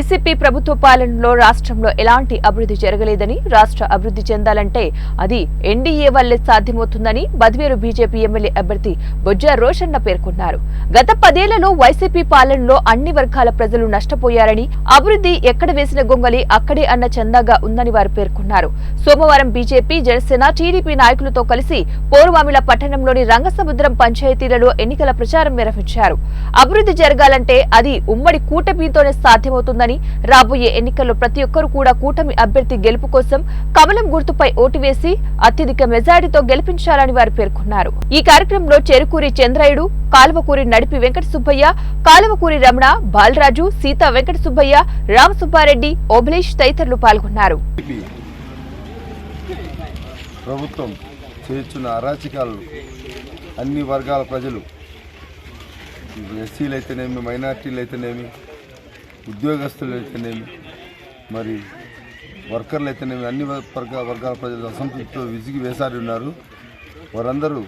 YCP ప్రభుత్వ పాలనలో రాష్ట్రంలో ఎలాంటి అభివృద్ధి జరగలేదని, రాష్ట్ర అభివృద్ధి చెందాలంటే అది ఎన్డీఏ వల్లే సాధ్యమవుతుందని బద్వేలు బీజేపీ ఎమ్మెల్యే అభ్యర్థి బొజ్జ రోషన్న పేర్కొన్నారు. గత 10 ఏళ్లలో వైసీపీ పాలనలో అన్ని వర్గాల ప్రజలు నష్టపోయారని, అభివృద్ధి ఎక్కడ వేసిన గొంగలి అక్కడే అన్న చందాగా ఉందని వారు పేర్కొన్నారు. సోమవారం బీజేపీ, జనసేన, టీడీపీ నాయకులతో కలిసి పోరువామిల పట్టణంలోని రంగసముద్రం పంచాయతీలలో ఎన్నికల ప్రచారం నిర్వహించారు. అభివృద్ధి జరగాలంటే అది ఉమ్మడి కూటమితోనే సాధ్యమవుతుందని, రాబోయే ఎన్నికల్లో ప్రతి ఒక్కరూ కూడా కూటమి అభ్యర్థి గెలుపు కోసం కమలం గుర్తుపై ఓటు వేసి అత్యధిక మెజారిటీతో గెలిపించాలని వారు పేర్కొన్నారు. ఈ కార్యక్రమంలో చెరుకూరి చంద్రయుడు, కాలువకూరి నడిపి వెంకట సుబ్బయ్య, కాలువకూరి రమణ, బాలరాజు, సీతా వెంకట సుబ్బయ్య, రామసుబ్బారెడ్డి, ఓబులేష్ తదితరులు పాల్గొన్నారు. ప్రభుత్వం చేస్తున్న అరాచకాలు అన్ని వర్గాల ప్రజలు, ఎస్సీలు అయితేనేమి, మైనార్టీలు అయితేనేమి, ఉద్యోగస్తులు అయితేనేమి, మరి వర్కర్లు అయితేనేమి, అన్ని వర్గాల ప్రజలు అసంతృప్తితో విసిగి వేసారి ఉన్నారు. వారందరూ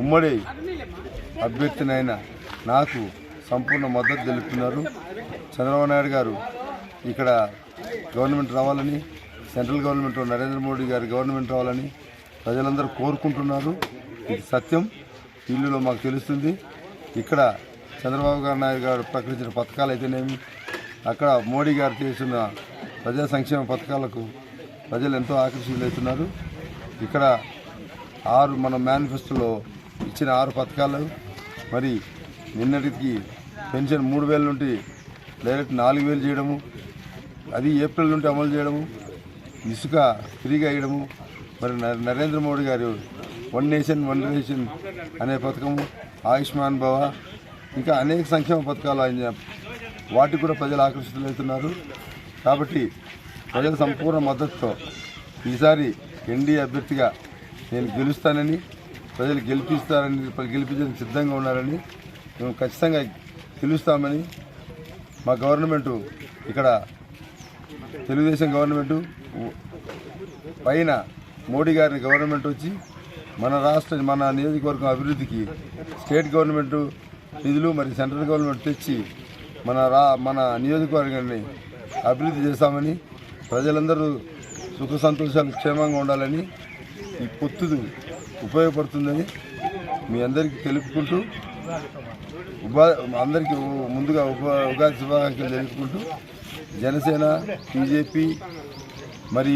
ఉమ్మడి అభ్యర్థినైనా నాకు సంపూర్ణ మద్దతు తెలుపుతున్నారు. చంద్రబాబు నాయుడు గారు ఇక్కడ గవర్నమెంట్ రావాలని, సెంట్రల్ గవర్నమెంట్ నరేంద్ర మోడీ గారి గవర్నమెంట్ రావాలని ప్రజలందరూ కోరుకుంటున్నారు. ఇది సత్యం, ఇల్లులో మాకు తెలుస్తుంది. ఇక్కడ చంద్రబాబు నాయుడు గారు ప్రకటించిన పథకాలు అయితేనేమి, అక్కడ మోడీ గారు చేస్తున్న ప్రజా సంక్షేమ పథకాలకు ప్రజలు ఎంతో ఆకర్షితులవుతున్నారు. ఇక్కడ మన మేనిఫెస్టోలో ఇచ్చిన 6 పథకాలు, మరి నిన్నటికి పెన్షన్ 3,000 నుండి డైరెక్ట్ 4,000 చేయడము, అది ఏప్రిల్ నుండి అమలు చేయడము, ఇసుక ఫ్రీగా ఇవ్వడము, మరి నరేంద్ర మోడీ గారు 1 నేషన్ 1 రేషన్ అనే పథకము, ఆయుష్మాన్ భవ, ఇంకా అనేక సంక్షేమ పథకాలు ఆయన వాటికి కూడా ప్రజలు ఆకర్షితులవుతున్నారు. కాబట్టి ప్రజల సంపూర్ణ మద్దతుతో ఈసారి ఎన్డీఏ అభ్యర్థిగా నేను గెలుస్తానని, ప్రజలు గెలిపించడానికి సిద్ధంగా ఉన్నారని, మేము ఖచ్చితంగా గెలుస్తామని, మా గవర్నమెంటు ఇక్కడ తెలుగుదేశం గవర్నమెంటు పైన మోడీ గారి గవర్నమెంట్ వచ్చి మన నియోజకవర్గం అభివృద్ధికి స్టేట్ గవర్నమెంటు నిధులు మరి సెంట్రల్ గవర్నమెంట్ తెచ్చి మన నియోజకవర్గాన్ని అభివృద్ధి చేస్తామని, ప్రజలందరూ సుఖ సంతోషాలు క్షేమంగా ఉండాలని ఈ పొత్తు ఉపయోగపడుతుందని మీ అందరికీ తెలుపుకుంటూ అందరికీ ముందుగా ఉగాది శుభాకాంక్షలు తెలుపుకుంటూ జనసేన, బీజేపీ మరి